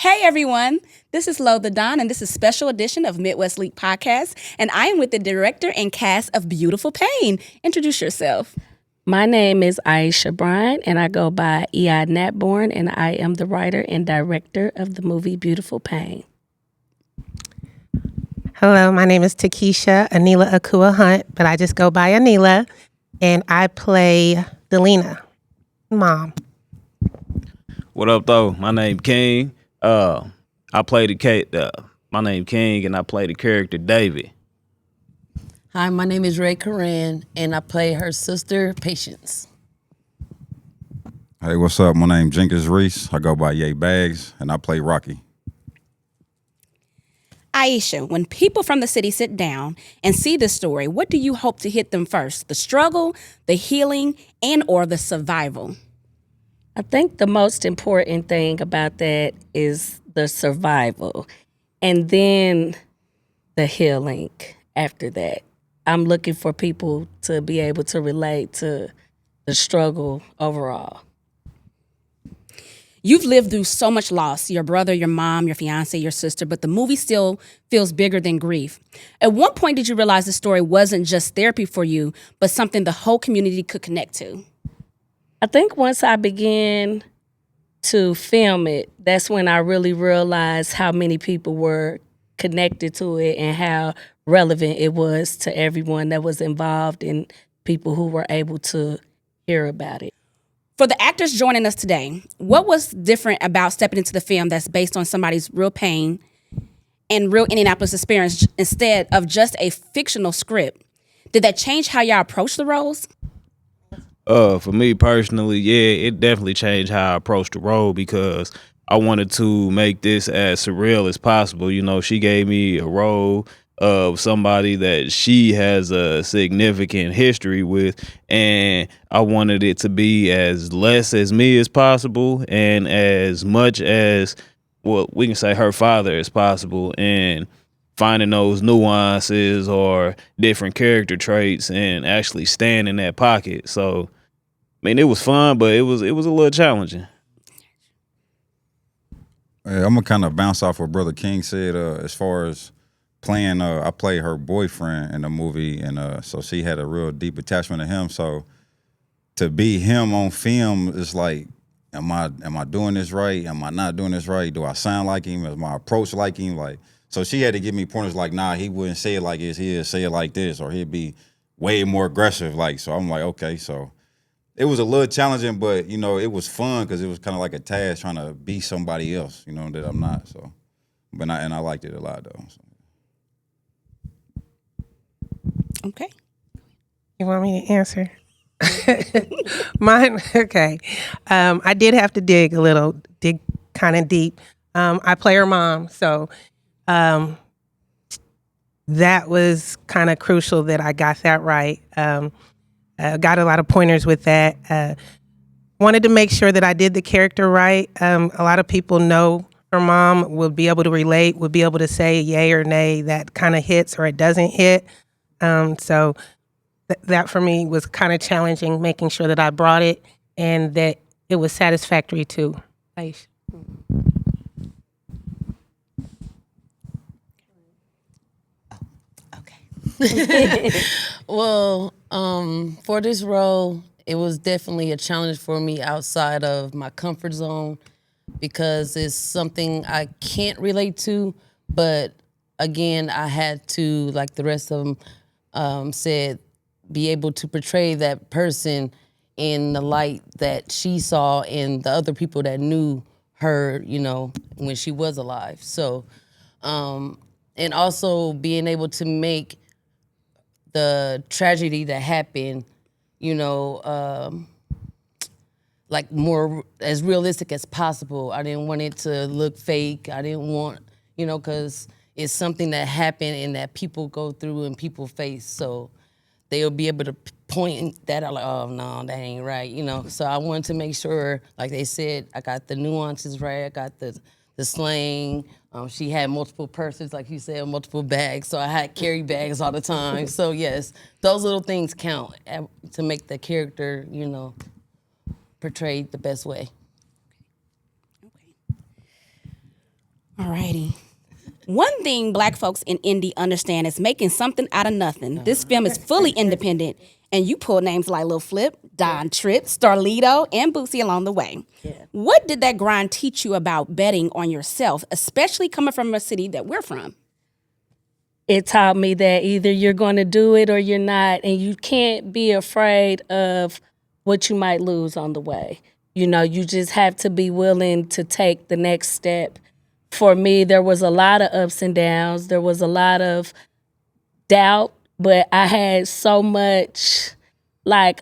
Hey everyone, this is Lo the Don, and this is a special edition of Midwest League Podcast, and I am with the director and cast of Beautiful Pain. Introduce yourself. My name is Ayesha Bryant, and I go by E.I. Natborn, and I am the writer and director of the movie Beautiful Pain. Hello, my name is Takesha Anila Akua Hunt, but I just go by Anila, and I play Delina, mom. What up, though? My name King. I play my name King, and I play the character David. Hi, my name is Ray Corinne, and I play her sister, Patience. Hey, what's up? My name Jenkins Reese. I go by Ye Bags, and I play Rocky. Aisha, when people from the city sit down and see this story, what do you hope to hit them first? The struggle, the healing, and or the survival? I think the most important thing about that is the survival, and then the healing after that. I'm looking for people to be able to relate to the struggle overall. You've lived through so much loss, your brother, your mom, your fiance, your sister, but the movie still feels bigger than grief. At what point did you realize the story wasn't just therapy for you, but something the whole community could connect to? I think once I began to film it, that's when I really realized how many people were connected to it and how relevant it was to everyone that was involved and people who were able to hear about it. For the actors joining us today, what was different about stepping into the film that's based on somebody's real pain and real Indianapolis experience instead of just a fictional script? Did that change how y'all approach the roles? For me personally, yeah, it definitely changed how I approached the role because I wanted to make this as surreal as possible. You know, she gave me a role of somebody that she has a significant history with, and I wanted it to be as less as me as possible and as much as, well, we can say her father as possible, and finding those nuances or different character traits and actually staying in that pocket. So, I mean, it was fun, but it was a little challenging. Hey, I'm gonna kind of bounce off what Brother King said. As far as playing, I played her boyfriend in the movie, and so she had a real deep attachment to him. So to be him on film is like, am I doing this right? Am I not doing this right? Do I sound like him? Is my approach like him? Like, so she had to give me pointers like, nah, he wouldn't say it like this. He'd say it like this, or he'd be way more aggressive. Like, so I'm like, okay, so. It was a little challenging, but, you know, it was fun because it was kind of like a task trying to be somebody else, you know, that I'm not. So, I liked it a lot, though. So. Okay. You want me to answer? Mine, okay. I did have to dig kind of deep. I play her mom, so that was kind of crucial that I got that right. Got a lot of pointers with that. Wanted to make sure that I did the character right. A lot of people know her mom, will be able to relate, will be able to say yay or nay, that kind of hits or it doesn't hit. So that for me was kind of challenging, making sure that I brought it and that it was satisfactory too. Aisha. Well, for this role, it was definitely a challenge for me outside of my comfort zone because it's something I can't relate to. But again, I had to, like the rest of them said, be able to portray that person in the light that she saw and the other people that knew her, you know, when she was alive. So, and also being able to make the tragedy that happened, you know, like more as realistic as possible. I didn't want it to look fake. I didn't want, you know, because it's something that happened and that people go through and people face. So they'll be able to point that out like, oh, no, that ain't right, you know. So I wanted to make sure, like they said, I got the nuances right. I got the slang. She had multiple purses, like you said, multiple bags. So I had carry bags all the time. So yes, those little things count to make the character, you know, portrayed the best way. Alrighty. One thing black folks in Indy understand is making something out of nothing. This film is fully independent, and you pull names like Lil Flip, Don Tripp, Starlito, and Boosie along the way. What did that grind teach you about betting on yourself, especially coming from a city that we're from? It taught me that either you're going to do it or you're not, and you can't be afraid of what you might lose on the way. You know, you just have to be willing to take the next step. For me, there was a lot of ups and downs. There was a lot of doubt, but I had so much, like,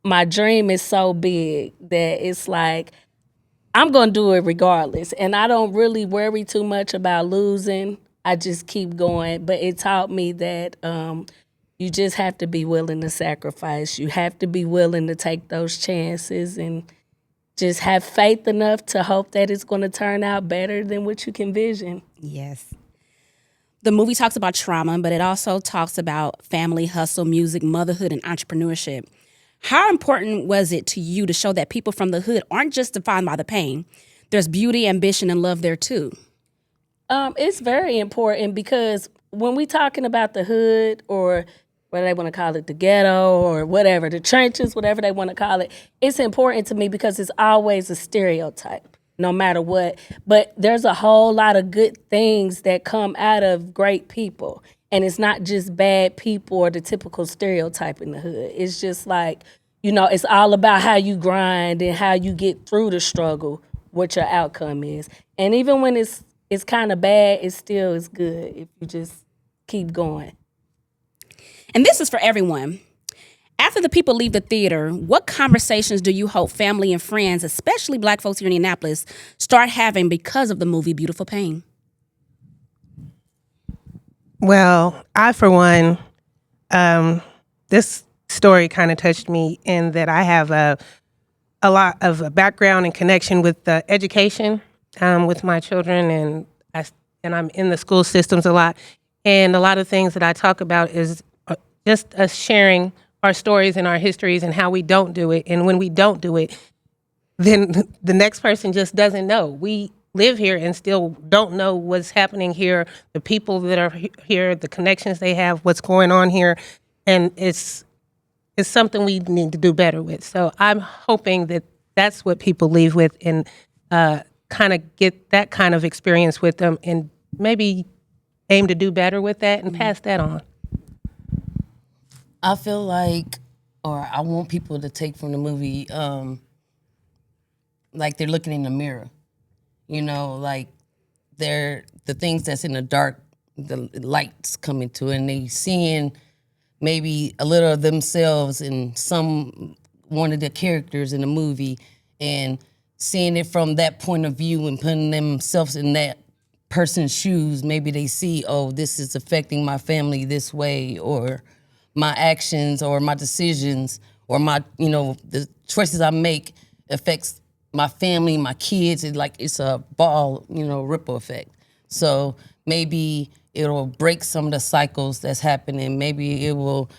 my dream is so big that it's like, I'm going to do it regardless. And I don't really worry too much about losing. I just keep going. But it taught me that you just have to be willing to sacrifice. You have to be willing to take those chances and just have faith enough to hope that it's going to turn out better than what you can envision. Yes. The movie talks about trauma, but it also talks about family, hustle, music, motherhood, and entrepreneurship. How important was it to you to show that people from the hood aren't just defined by the pain? There's beauty, ambition, and love there too. It's very important because when we talking about the hood, or whether they want to call it the ghetto or whatever, the trenches, whatever they want to call it, it's important to me because it's always a stereotype, no matter what. But there's a whole lot of good things that come out of great people. And it's not just bad people or the typical stereotype in the hood. It's just like, you know, it's all about how you grind and how you get through the struggle, what your outcome is. And even when it's kind of bad, it still is good if you just keep going. And this is for everyone. After the people leave the theater, what conversations do you hope family and friends, especially black folks here in Indianapolis, start having because of the movie Beautiful Pain? Well, I, for one, this story kind of touched me in that I have a lot of a background and connection with education with my children, and I'm in the school systems a lot. And a lot of things that I talk about is just us sharing our stories and our histories and how we don't do it. And when we don't do it, then the next person just doesn't know. We live here and still don't know what's happening here, the people that are here, the connections they have, what's going on here. And it's something we need to do better with. So I'm hoping that that's what people leave with, and kind of get that kind of experience with them, and maybe aim to do better with that and pass that on. I feel like, or I want people to take from the movie, like they're looking in the mirror. You know, like the things that's in the dark, the lights coming to it, and they seeing maybe a little of themselves in one of the characters in the movie, and seeing it from that point of view and putting themselves in that person's shoes. Maybe they see, oh, this is affecting my family this way, or my actions or my decisions or my, the choices I make affects my family, my kids. It's a ball, ripple effect. So maybe it'll break some of the cycles that's happening. Maybe it will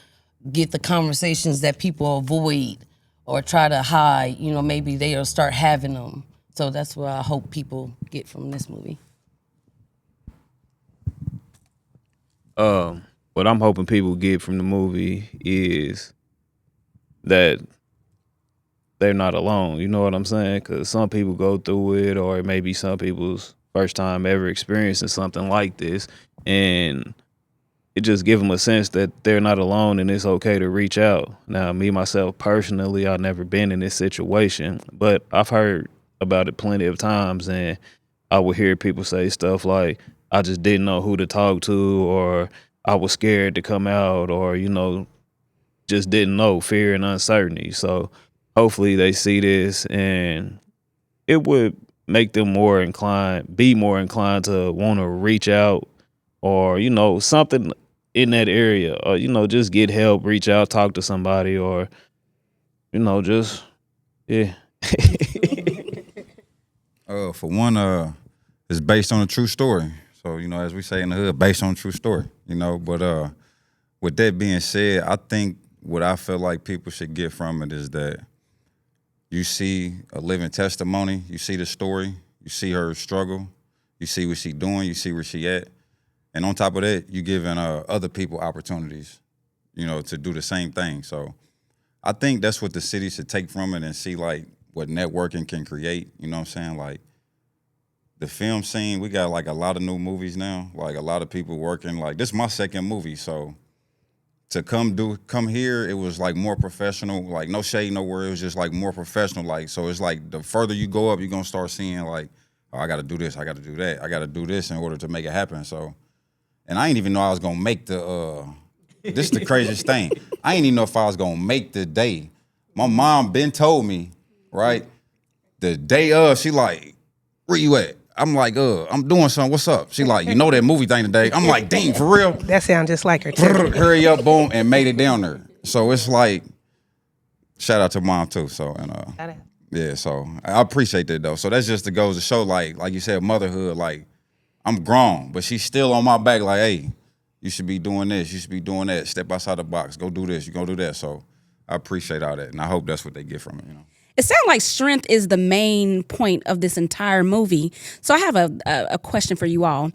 get the conversations that people avoid or try to hide. Maybe they'll start having them. So that's what I hope people get from this movie. What I'm hoping people get from the movie is that they're not alone. You know what I'm saying? Because some people go through it, or it may be some people's first time ever experiencing something like this, and it just give them a sense that they're not alone and it's okay to reach out. Now, me, myself, personally, I've never been in this situation, but I've heard about it plenty of times, and I would hear people say stuff like, I just didn't know who to talk to, or I was scared to come out, or, just didn't know, fear and uncertainty. So hopefully they see this and it would make them be more inclined to want to reach out, or, something in that area, or, just get help, reach out, talk to somebody, or, just, yeah. For one, it's based on a true story. So, as we say in the hood, based on a true story, But with that being said, I think what I feel like people should get from it is that you see a living testimony, you see the story, you see her struggle, You see what she doing. You see where she at. And on top of that, you giving other people opportunities, to do the same thing. So I think that's what the city should take from it and see, like, what networking can create. You know what I'm saying? Like, the film scene, we got, like, a lot of new movies now. Like, a lot of people working. Like, this is my second movie, so to come here, it was, like, more professional. Like, no shade nowhere. It was just, like, more professional. Like, so it's like the further you go up, you're going to start seeing, like, oh, I got to do this, I got to do that. I got to do this in order to make it happen. So, and I didn't even know I was going to make the, this is the craziest thing. I didn't even know if I was going to make the day. My mom been told me, right, the day of, she like, where you at? I'm like, I'm doing something. What's up? She like, you know that movie thing today? I'm like, dang, for real? That sounds just like her, too. Hurry up, boom, and made it down there. So it's like, shout out to mom, too. So, and yeah, so I appreciate that, though. So that's just the goes to show, like you said, motherhood, like, I'm grown, but she's still on my back, like, hey, you should be doing this, you should be doing that, step outside the box, go do this, you go do that. So I appreciate all that, and I hope that's what they get from it, It sounds like strength is the main point of this entire movie. So I have a question for you all.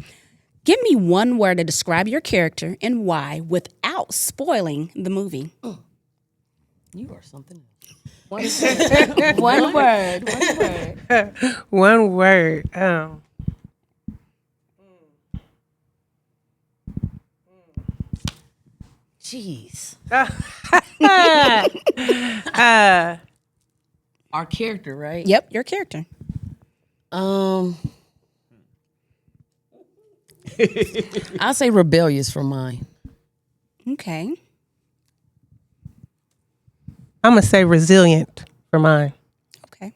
Give me one word to describe your character and why without spoiling the movie. You are something else. One word. One word. One word. Jeez. Our character, right? Yep, your character. I'll say rebellious for mine. Okay. I'm going to say resilient for mine. Okay.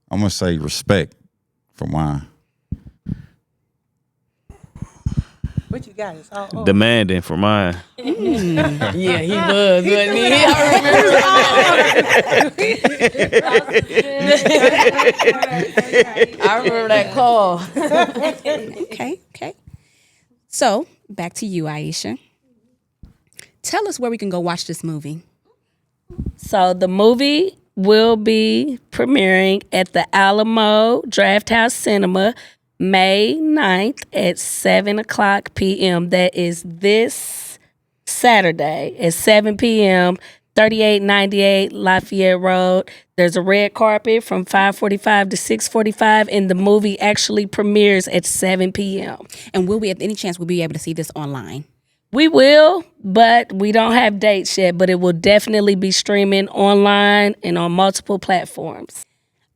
I'm going to say respect for mine. What you got? It's all over. Demanding for mine. Yeah, he was, wasn't he? I remember that call. Okay. So, back to you, Aisha. Tell us where we can go watch this movie. So the movie will be premiering at the Alamo Drafthouse Cinema May 9th at 7 o'clock p.m. That is this Saturday at 7 p.m., 3898 Lafayette Road. There's a red carpet from 5:45 to 6:45, and the movie actually premieres at 7 p.m. And will we, at any chance, we'll be able to see this online? We will, but we don't have dates yet, but it will definitely be streaming online and on multiple platforms.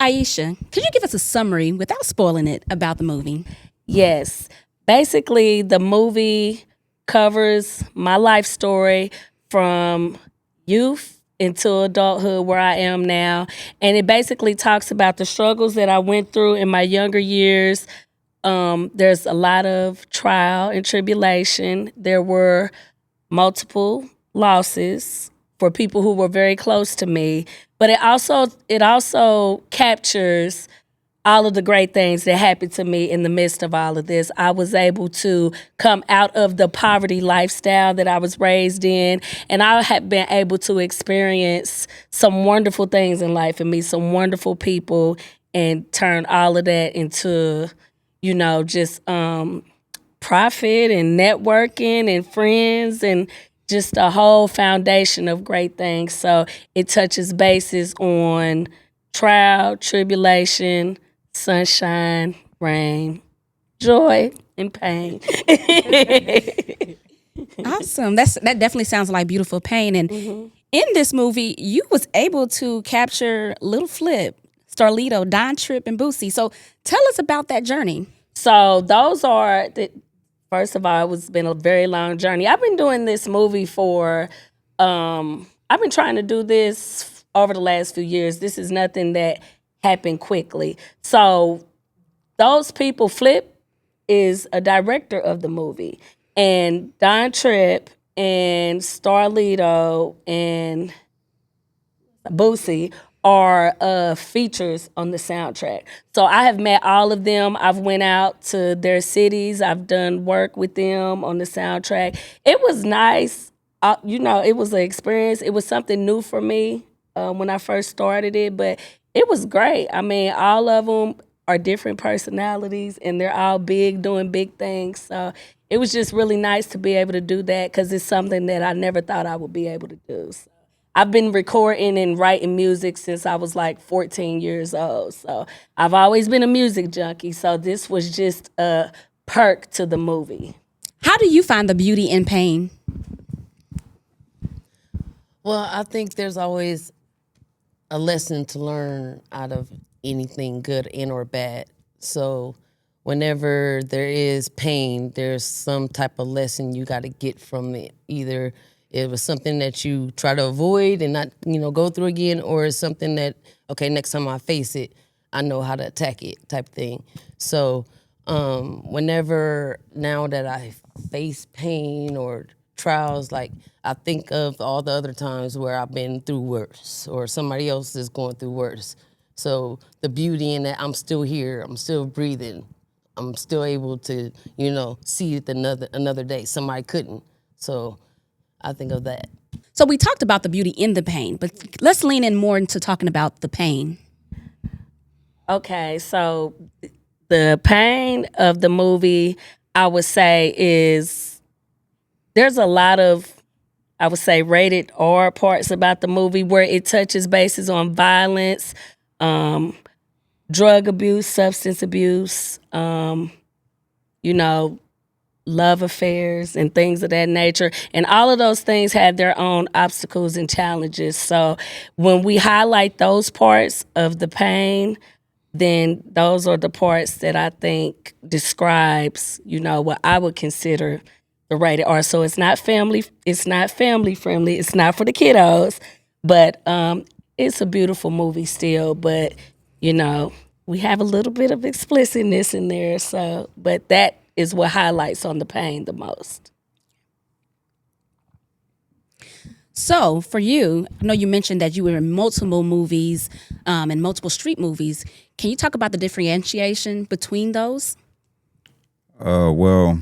Aisha, could you give us a summary, without spoiling it, about the movie? Yes. Basically, the movie covers my life story from youth into adulthood, where I am now. And it basically talks about the struggles that I went through in my younger years. There's a lot of trial and tribulation. There were multiple losses for people who were very close to me. But it also captures all of the great things that happened to me in the midst of all of this. I was able to come out of the poverty lifestyle that I was raised in, and I have been able to experience some wonderful things in life and meet some wonderful people and turn all of that into, just profit and networking and friends and just a whole foundation of great things. So it touches bases on trial, tribulation, sunshine, rain, joy, and pain. Awesome. That definitely sounds like beautiful pain. And in this movie, you was able to capture Lil Flip, Starlito, Don Tripp, and Boosie. So tell us about that journey. So those are first of all, it's been a very long journey. I've been doing this movie for, I've been trying to do this over the last few years. This is nothing that happened quickly. So those people, Flip is a director of the movie, and Don Tripp and Starlito and Boosie are features on the soundtrack. So I have met all of them. I've went out to their cities. I've done work with them on the soundtrack. It was nice. It was an experience. It was something new for me when I first started it, but it was great. I mean, all of them are different personalities, and they're all big, doing big things. So it was just really nice to be able to do that because it's something that I never thought I would be able to do. So I've been recording and writing music since I was like 14 years old. So I've always been a music junkie. So this was just a perk to the movie. How do you find the beauty in pain? Well, I think there's always a lesson to learn out of anything, good and or bad. So whenever there is pain, there's some type of lesson you got to get from it. Either it was something that you try to avoid and not, go through again, or it's something that, okay, next time I face it, I know how to attack it type thing. So whenever now that I face pain or trials, like I think of all the other times where I've been through worse or somebody else is going through worse. So the beauty in that I'm still here, I'm still breathing, I'm still able to, see it another day. Somebody couldn't. So I think of that. So we talked about the beauty in the pain, but let's lean in more into talking about the pain. Okay, so the pain of the movie, I would say, is there's a lot of, I would say, rated R parts about the movie where it touches bases on violence, drug abuse, substance abuse, love affairs and things of that nature. And all of those things had their own obstacles and challenges. So when we highlight those parts of the pain, then those are the parts that I think describes, what I would consider the rated R. So it's not family friendly, it's not for the kiddos, but it's a beautiful movie still. But, we have a little bit of explicitness in there. So, but that is what highlights on the pain the most. So for you, I know you mentioned that you were in multiple movies and multiple street movies. Can you talk about the differentiation between those? Well,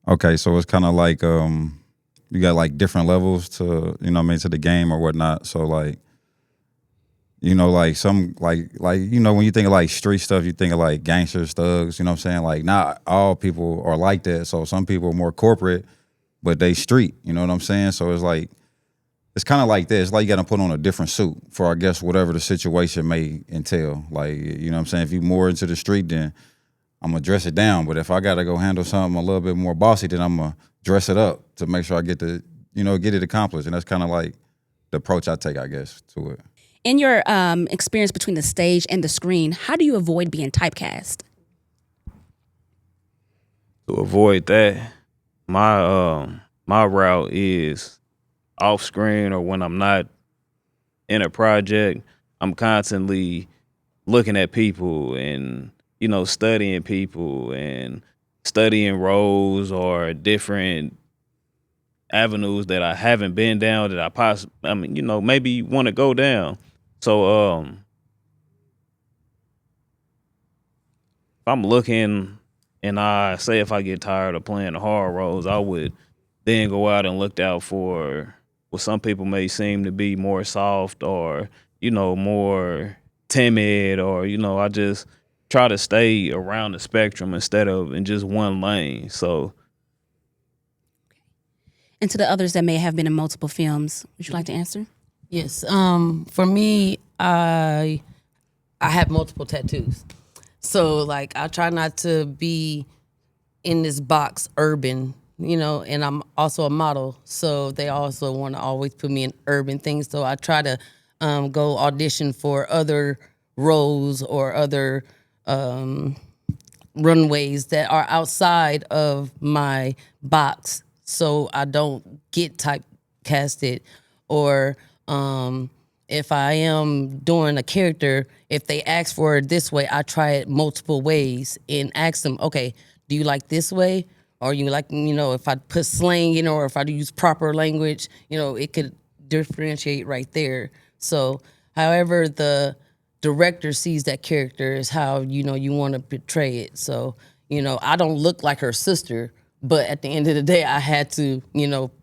okay, so it's kind of like you got like different levels to to the game or whatnot. So like like some like when you think of like street stuff, you think of like gangsters, thugs. You know what I'm saying? Like not all people are like that. So some people are more corporate, but they street. You know what I'm saying? So it's like it's kind of like this. It's like you got to put on a different suit for, I guess, whatever the situation may entail. Like, you know what I'm saying? If you more into the street, then I'm going to dress it down. But if I got to go handle something a little bit more bossy, then I'm going to dress it up to make sure I get get it accomplished. And that's kind of like the approach I take, I guess, to it. In your experience between the stage and the screen, how do you avoid being typecast? To avoid that, my route is off screen, or when I'm not in a project, I'm constantly looking at people and studying people and studying roles or different avenues that I haven't been down that I possibly maybe want to go down. So if I'm looking and I say if I get tired of playing the hard roles, I would then go out and look out for what some people may seem to be more soft or, more timid, or, I just try to stay around the spectrum instead of in just one lane. So. And to the others that may have been in multiple films, would you like to answer? Yes. For me, I have multiple tattoos. So like I try not to be in this box urban, and I'm also a model. So they also want to always put me in urban things. So I try to go audition for other roles or other runways that are outside of my box, so I don't get typecasted. Or if I am doing a character, if they ask for it this way, I try it multiple ways and ask them, okay, do you like this way? Or you like, if I put slang in, or if I use proper language, it could differentiate right there. So however the director sees that character is how, you want to portray it. So, I don't look like her sister, but at the end of the day, I had to,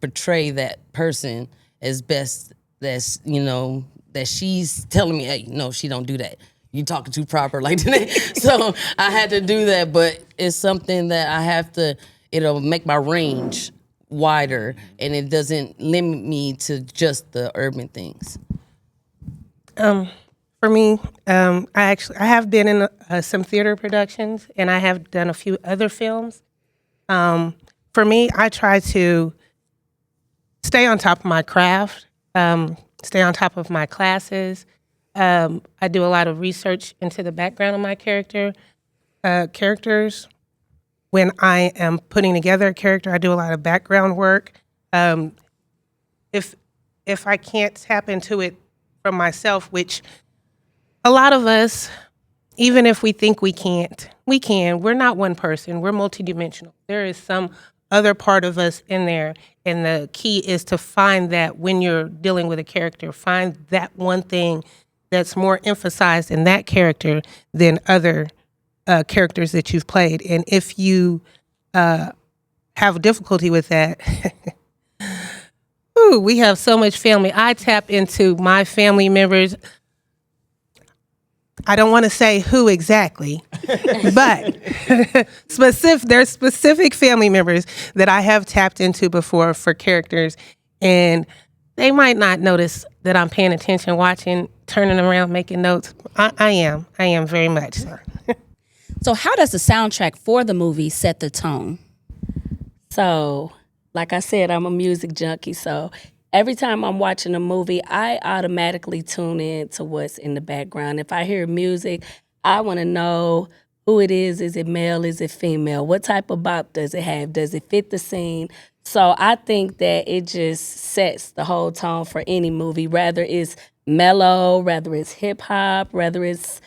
portray that person as best as, that she's telling me, hey, no, she don't do that. you talking too proper like that. So I had to do that, but it's something that I have to, it'll make my range wider and it doesn't limit me to just the urban things. For me, I have been in some theater productions, and I have done a few other films. For me, I try to stay on top of my craft, stay on top of my classes. I do a lot of research into the background of my characters. When I am putting together a character, I do a lot of background work. If I can't tap into it from myself, which a lot of us, even if we think we can't, we can. We're not one person. We're multidimensional. There is some other part of us in there, and the key is to find that when you're dealing with a character, find that one thing that's more emphasized in that character than other characters that you've played. And if you have difficulty with that, we have so much family. I tap into my family members. I don't want to say who exactly, but there's specific family members that I have tapped into before for characters, and they might not notice that I'm paying attention, watching, turning around, making notes. I am very much so. So how does the soundtrack for the movie set the tone? So, like I said, I'm a music junkie, so every time I'm watching a movie, I automatically tune in to what's in the background. If I hear music, I want to know who it is. Is it male? Is it female? What type of bop does it have? Does it fit the scene? So I think that it just sets the whole tone for any movie, whether it's mellow, whether it's hip-hop, whether it's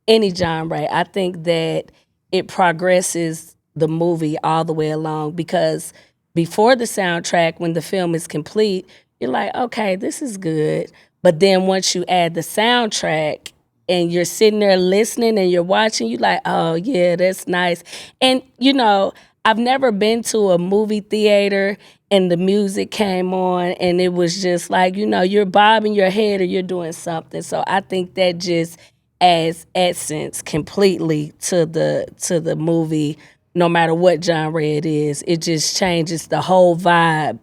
any genre. I think that it progresses the movie all the way along, because before the soundtrack, when the film is complete, you're like, okay, this is good. But then once you add the soundtrack and you're sitting there listening and you're watching, you're like, oh, yeah, that's nice. And, you know, I've never been to a movie theater and the music came on and it was just like, you know, you're bobbing your head or you're doing something. So I think that just adds essence completely to the movie. No matter what genre it is, it just changes the whole vibe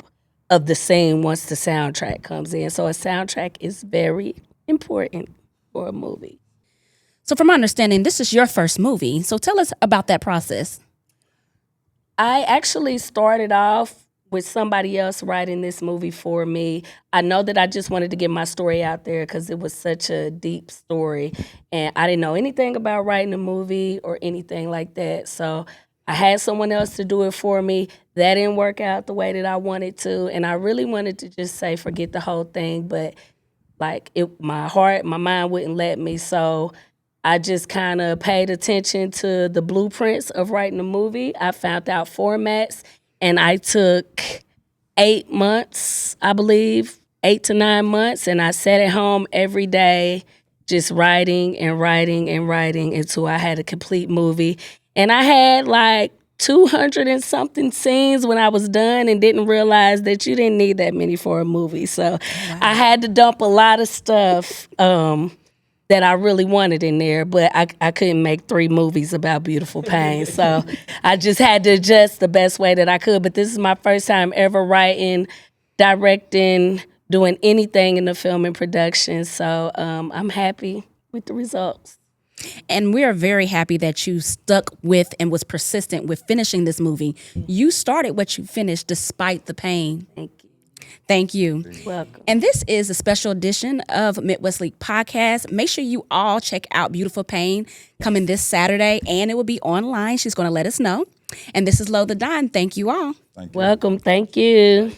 of the scene once the soundtrack comes in. So a soundtrack is very important for a movie. So from my understanding, this is your first movie. So tell us about that process. I actually started off with somebody else writing this movie for me. I know that I just wanted to get my story out there because it was such a deep story. And I didn't know anything about writing a movie or anything like that. So I had someone else to do it for me. That didn't work out the way that I wanted to. And I really wanted to just say, forget the whole thing. But like my mind wouldn't let me. So I just kind of paid attention to the blueprints of writing a movie. I found out formats, and I took 8 months, I believe, 8 to 9 months. And I sat at home every day just writing and writing and writing until I had a complete movie. And I had like 200 and something scenes when I was done and didn't realize that you didn't need that many for a movie. So wow. I had to dump a lot of stuff that I really wanted in there, but I couldn't make 3 movies about beautiful pain. So I just had to adjust the best way that I could. But this is my first time ever writing, directing, doing anything in the film and production. So I'm happy with the results. And we are very happy that you stuck with and was persistent with finishing this movie. You started what you finished despite the pain. Thank you. Thank you. You're welcome. And this is a special edition of Midwest League Podcast. Make sure you all check out Beautiful Pain coming this Saturday, and it will be online. She's going to let us know. And this is Lo the Don. Thank you all. Thank you. Welcome. Thank you.